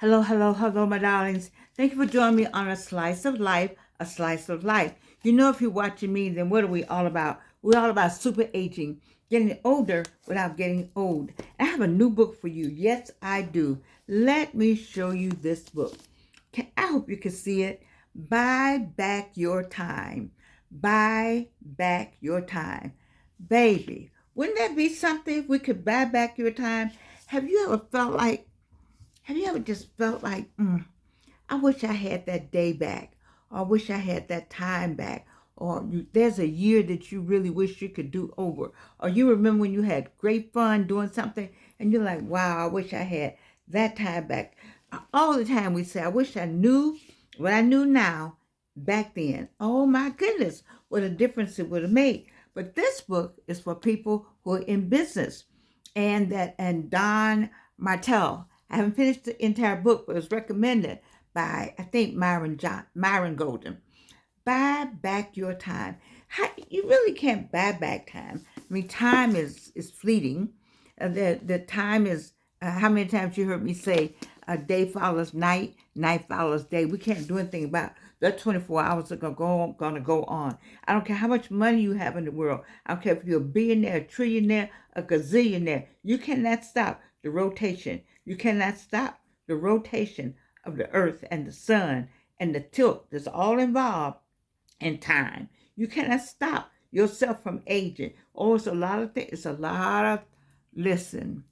Hello, hello, hello, my darlings. Thank you for joining me on A Slice of Life, A Slice of Life. You know, if you're watching me, then what are we all about? We're all about super aging, getting older without getting old. I have a new book for you. Yes, I do. Let me show you this book. I hope you can see it. Buy Back Your Time. Buy Back Your Time. Baby, wouldn't that be something if we could buy back your time? Have you ever felt like have you ever just felt like, I wish I had that day back, or I wish I had that time back, or there's a year that you really wish you could do over, or you remember when you had great fun doing something, and you're like, wow, I wish I had that time back. All the time we say, I wish I knew what I knew now back then. Oh my goodness, what a difference it would have made. But this book is for people who are in business, and Don Martell. I haven't finished the entire book, but it was recommended by, I think, Myron Golden. Buy back your time. You really can't buy back time. I mean, time is fleeting. The time is, how many times you heard me say, day follows night, night follows day. We can't do anything about it. That 24 hours are gonna go on. I don't care how much money you have in the world. I don't care if you're a billionaire, a trillionaire, a gazillionaire. You cannot stop the rotation. You cannot stop the rotation of the earth and the sun and the tilt that's all involved in time. You cannot stop yourself from aging. Oh, it's a lot of things. It's a lot of, listen,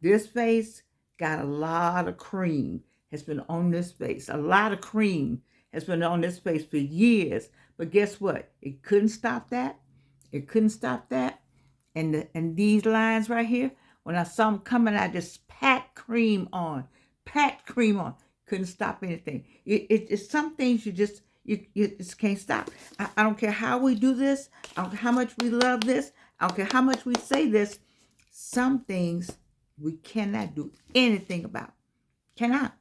this face got a lot of cream has been on this face. A lot of cream has been on this face for years. But guess what? It couldn't stop that. It couldn't stop that. And these lines right here, when I saw them coming, I just packed cream on. Packed cream on. Couldn't stop anything. It's some things you just can't stop. I don't care how we do this. I don't care how much we love this. I don't care how much we say this. Some things we cannot do anything about. Cannot.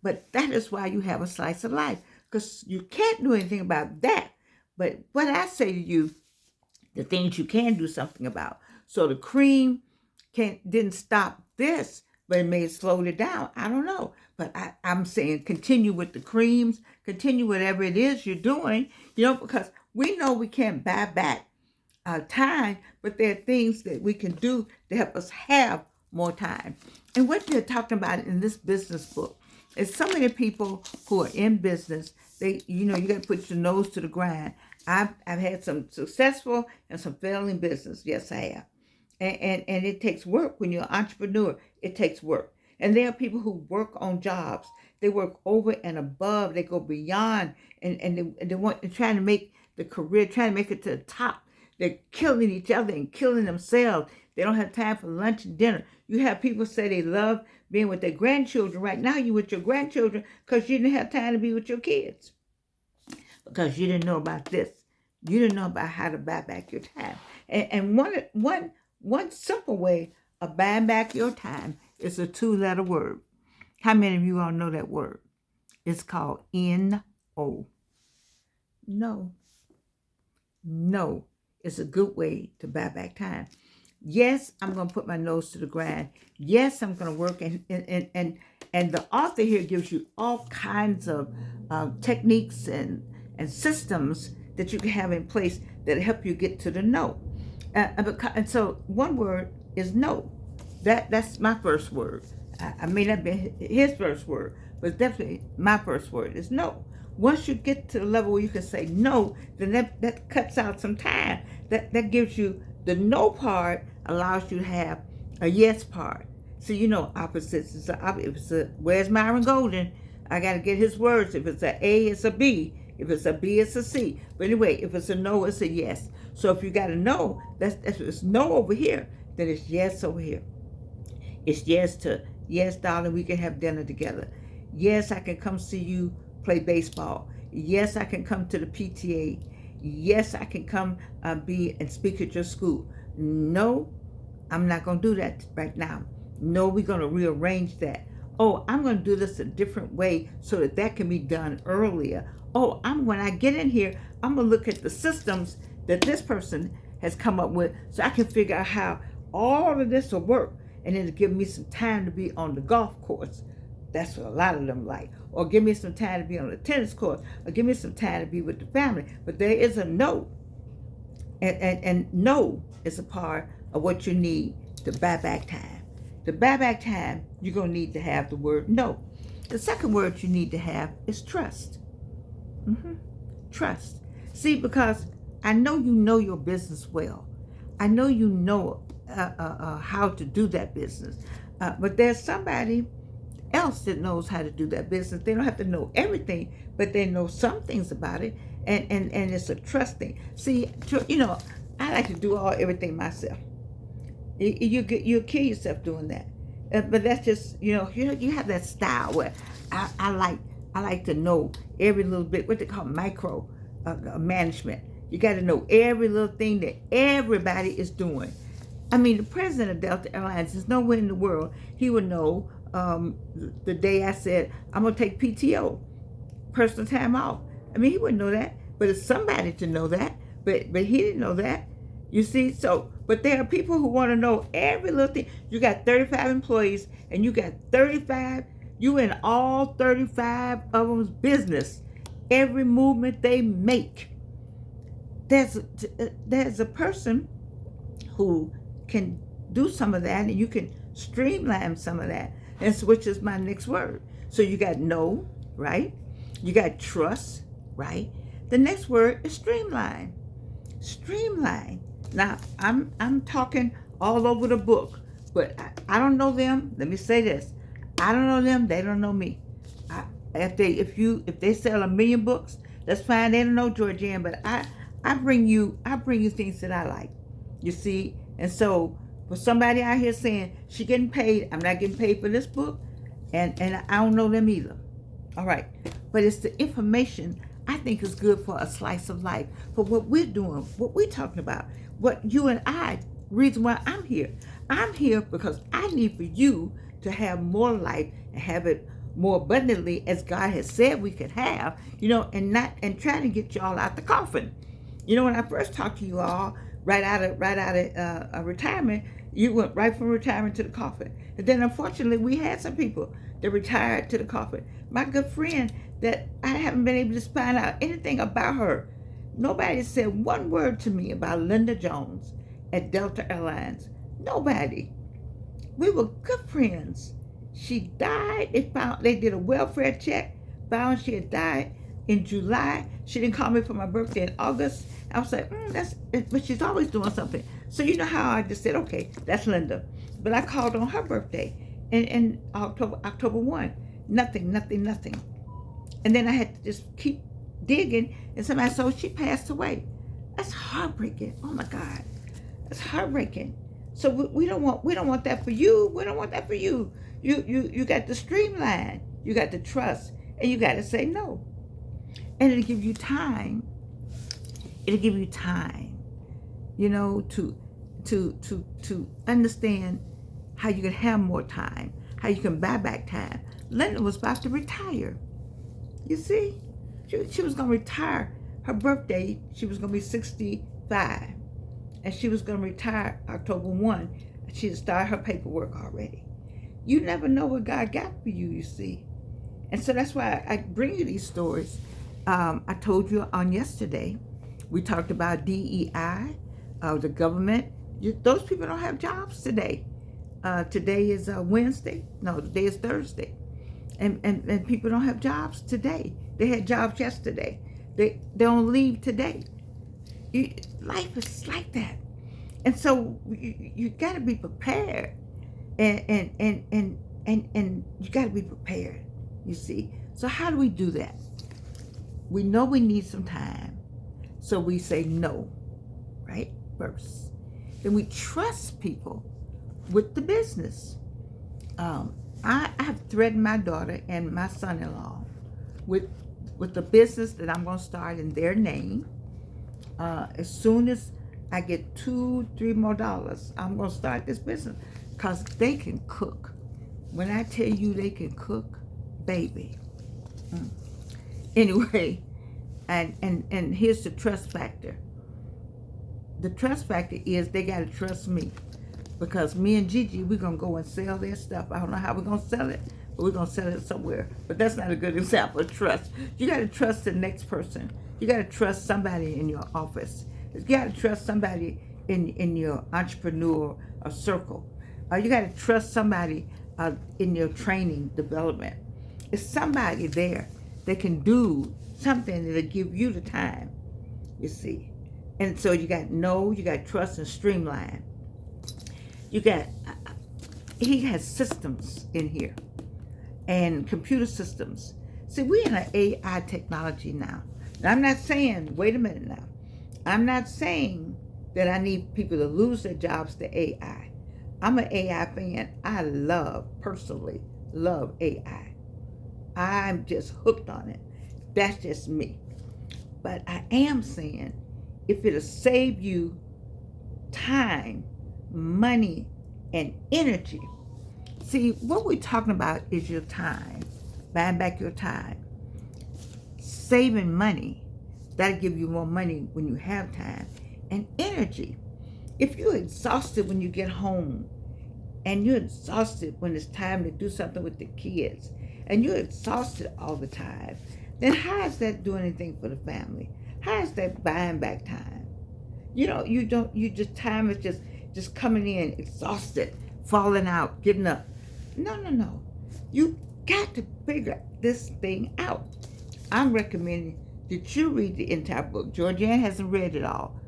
But that is why you have a slice of life. Because you can't do anything about that. But what I say to you, the things you can do something about. So the cream didn't stop this, but it may have slowed it down. I don't know. But I'm saying continue with the creams, continue whatever it is you're doing, because we know we can't buy back time, but there are things that we can do to help us have more time. And what you're talking about in this business book is so many people who are in business, you got to put your nose to the grind. I've had some successful and some failing business. Yes, I have. And it takes work when you're an entrepreneur. It takes work. And there are people who work on jobs. They work over and above. They go beyond, and they're trying to make the career, trying to make it to the top. They're killing each other and killing themselves. They don't have time for lunch and dinner. You have people say they love being with their grandchildren. Right now, you're with your grandchildren because you didn't have time to be with your kids. Because you didn't know about this. You didn't know about how to buy back your time. And one simple way of buying back your time is a 2-letter word. How many of you all know that word? It's called N-O. No. No. It's a good way to buy back time. Yes, I'm going to put my nose to the grind. Yes, I'm going to work. And the author here gives you all kinds of techniques and systems that you can have in place that help you get to the no. And so one word is no. That's my first word. I may not be his first word, but definitely my first word is no. Once you get to the level where you can say no, then that cuts out some time. That gives you the no part, allows you to have a yes part. So opposites. Where's Myron Golden? I got to get his words. If it's an A, it's a B. If it's a B, it's a C. But anyway, if it's a no, it's a yes. So if you got a no, it's no over here, then it's yes over here. It's yes, darling, we can have dinner together. Yes, I can come see you play baseball. Yes, I can come to the PTA. Yes, I can come be and speak at your school. No, I'm not going to do that right now. No, we're going to rearrange that. Oh, I'm going to do this a different way so that can be done earlier. Oh, when I get in here, I'm going to look at the systems that this person has come up with so I can figure out how all of this will work. And it'll give me some time to be on the golf course. That's what a lot of them like. Or give me some time to be on the tennis court, or give me some time to be with the family. But there is a no. And no is a part of what you need to buy back time. To buy back time, you're going to need to have the word no. The second word you need to have is trust. Trust. See, because I know you know your business well. I know you know how to do that business. But there's somebody else that knows how to do that business. They don't have to know everything, but they know some things about it. And it's a trust thing. See, I like to do everything myself. You'll kill yourself doing that. But that's just, you have that style where I like to know every little bit, what they call micro management. You got to know every little thing that everybody is doing. I mean, the president of Delta Airlines, there's nowhere in the world he would know the day I said, I'm going to take PTO, personal time off. I mean, he wouldn't know that, but it's somebody to know that, but he didn't know that. You see, but there are people who want to know every little thing. You got 35 employees, and you got 35, you in all 35 of them's business. Every movement they make. There's a person who can do some of that, and you can streamline some of that, which is my next word. So you got know, right? You got trust, right? The next word is streamline. Streamline. Now, I'm talking all over the book, but I don't know them. Let me say this. I don't know them. They don't know me. If they sell 1 million books, that's fine. They don't know Georgianne, but I bring you things that I like. You see? And so for somebody out here saying she getting paid, I'm not getting paid for this book, and I don't know them either. All right. But it's the information I think is good for a slice of life, for what we're doing, what we're talking about, what you and I, reason why I'm here. I'm here because I need for you to have more life and have it more abundantly as God has said we could have, and trying to get y'all out the coffin. When I first talked to you all, right out of retirement, you went right from retirement to the coffin. And then unfortunately, we had some people that retired to the coffin. My good friend that I haven't been able to find out anything about her. Nobody said one word to me about Linda Jones at Delta Airlines. Nobody. We were good friends. She died. They did a welfare check, found she had died in July. She didn't call me for my birthday in August. I was like, but she's always doing something. So you know how I just said, okay, that's Linda. But I called on her birthday in October 1. Nothing. And then I had to just keep digging, and somebody said, she passed away. That's heartbreaking. Oh my God. That's heartbreaking. So we don't want that for you. We don't want that for you. You got to streamline. You got to trust, and you got to say no. And it'll give you time. It'll give you time, to understand how you can have more time, how you can buy back time. Linda was about to retire. You see, she was going to retire. Her birthday, she was going to be 65. And she was going to retire October 1. She had started her paperwork already. You never know what God got for you, you see. And so that's why I bring you these stories. I told you on yesterday, we talked about DEI, the government. Those people don't have jobs today. Today is Wednesday. No, today is Thursday. And people don't have jobs today. They had jobs yesterday. They're on leave today. Life is like that. And so you got to be prepared. And you got to be prepared, you see. So how do we do that? We know we need some time. So we say no, right? First. Then we trust people with the business. I have threatened my daughter and my son-in-law with the business that I'm going to start in their name. As soon as I get $2-3 more, I'm going to start this business because they can cook. When I tell you they can cook, baby. Anyway, and here's the trust factor. The trust factor is they got to trust me. Because me and Gigi, we're going to go and sell their stuff. I don't know how we're going to sell it, We're going to sell it somewhere. But that's not a good example of trust. You got to trust the next person. You got to trust somebody in your office. You got to trust somebody in your entrepreneur circle. You got to trust somebody in your training development. It's somebody there that can do something that'll give you the time, you see. And so you got know, you got trust and streamline. You got, he has systems in here and computer systems. See, we're in an AI technology now. Now, I'm not saying, wait a minute now. I'm not saying that I need people to lose their jobs to AI. I'm an AI fan. I personally love AI. I'm just hooked on it. That's just me. But I am saying, if it'll save you time, money, and energy. See, what we're talking about is your time, buying back your time, saving money. That'll give you more money when you have time, and energy. If you're exhausted when you get home, and you're exhausted when it's time to do something with the kids, and you're exhausted all the time, then how is that doing anything for the family? How is that buying back time? Time is just coming in exhausted, falling out, getting up. No. You got to figure this thing out. I'm recommending that you read the entire book. Georgianne hasn't read it all.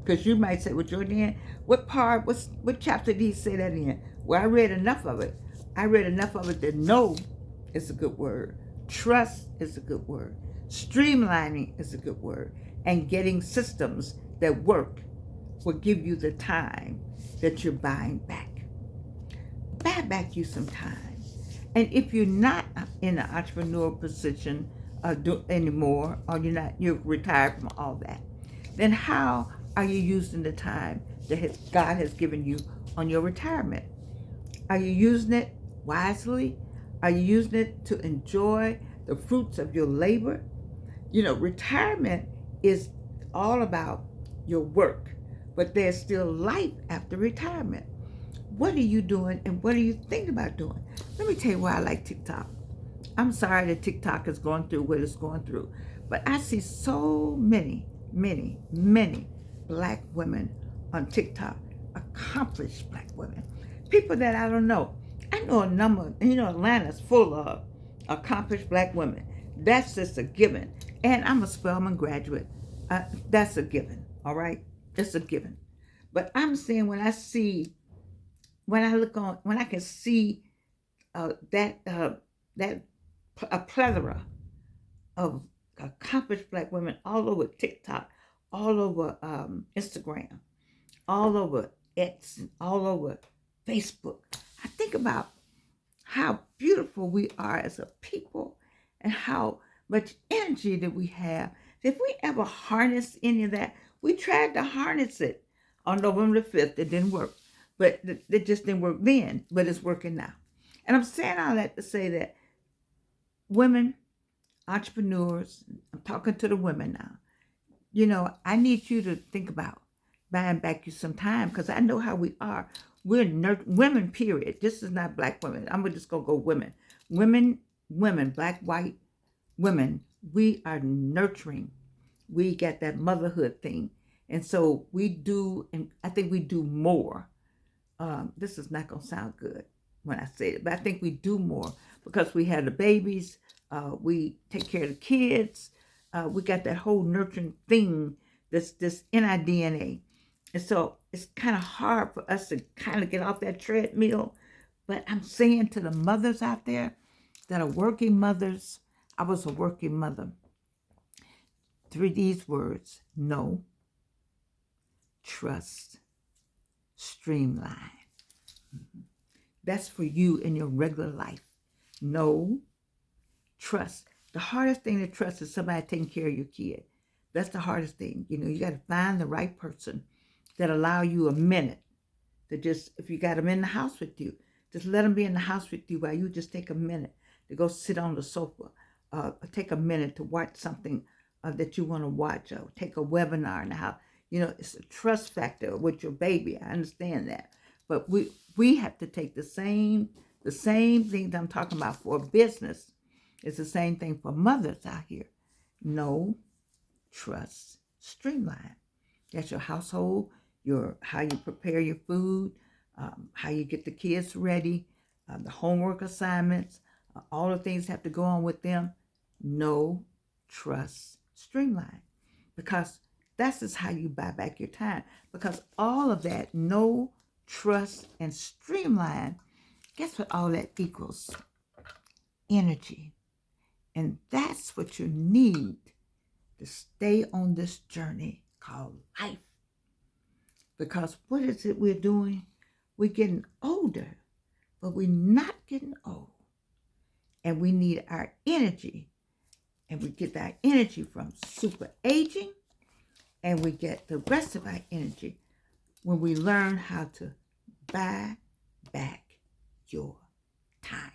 Because you might say, well, Georgianne, what chapter did he say that in? Well, I read enough of it. I read enough of it that know is a good word. Trust is a good word. Streamlining is a good word. And getting systems that work will give you the time that you're buying back. Buy back you some time. And if you're not in an entrepreneurial position anymore, or you're retired from all that, then how are you using the time that God has given you on your retirement? Are you using it wisely? Are you using it to enjoy the fruits of your labor? Retirement is all about your work, but there's still life after retirement. What are you doing, and what are you thinking about doing? Let me tell you why I like TikTok. I'm sorry that TikTok is going through what it's going through, but I see so many black women on TikTok, accomplished black women, people that I don't know. I know a number, Atlanta's full of accomplished black women. That's just a given. And I'm a Spelman graduate. That's a given, all right? It's a given. But I'm saying when I can see a plethora of accomplished black women all over TikTok, all over Instagram, all over X, and all over Facebook. I think about how beautiful we are as a people and how much energy that we have. If we ever harness any of that, we tried to harness it on November the 5th. It didn't work. But it just didn't work then, but it's working now. And I'm saying all that to say that women, entrepreneurs, I'm talking to the women now. I need you to think about buying back you some time, because I know how we are. We're women, period. This is not black women. I'm just going to go women. Women, black, white women, we are nurturing. We got that motherhood thing. And so we do, and I think we do more. This is not going to sound good when I say it, but I think we do more because we have the babies. We take care of the kids. We got that whole nurturing thing that's in our DNA. And so it's kind of hard for us to kind of get off that treadmill. But I'm saying to the mothers out there that are working mothers, I was a working mother. 3 words: know, trust, streamline. That's for you in your regular life. Know, trust. The hardest thing to trust is somebody taking care of your kid. That's the hardest thing. You got to find the right person that allow you a minute to just, if you got them in the house with you, just let them be in the house with you while you just take a minute to go sit on the sofa, take a minute to watch something that you want to watch, or take a webinar in the house. It's a trust factor with your baby. I understand that. But we have to take the same The same thing that I'm talking about for business is the same thing for mothers out here. Know, trust, streamline. That's your household, your how you prepare your food, how you get the kids ready, the homework assignments, all the things have to go on with them. Know, trust, streamline. Because that's just how you buy back your time. Because all of that, know, trust, and streamline, guess what all that equals? Energy. And that's what you need to stay on this journey called life. Because what is it we're doing? We're getting older, but we're not getting old. And we need our energy. And we get our energy from super aging. And we get the rest of our energy when we learn how to buy back your time.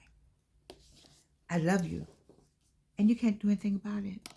I love you. And you can't do anything about it.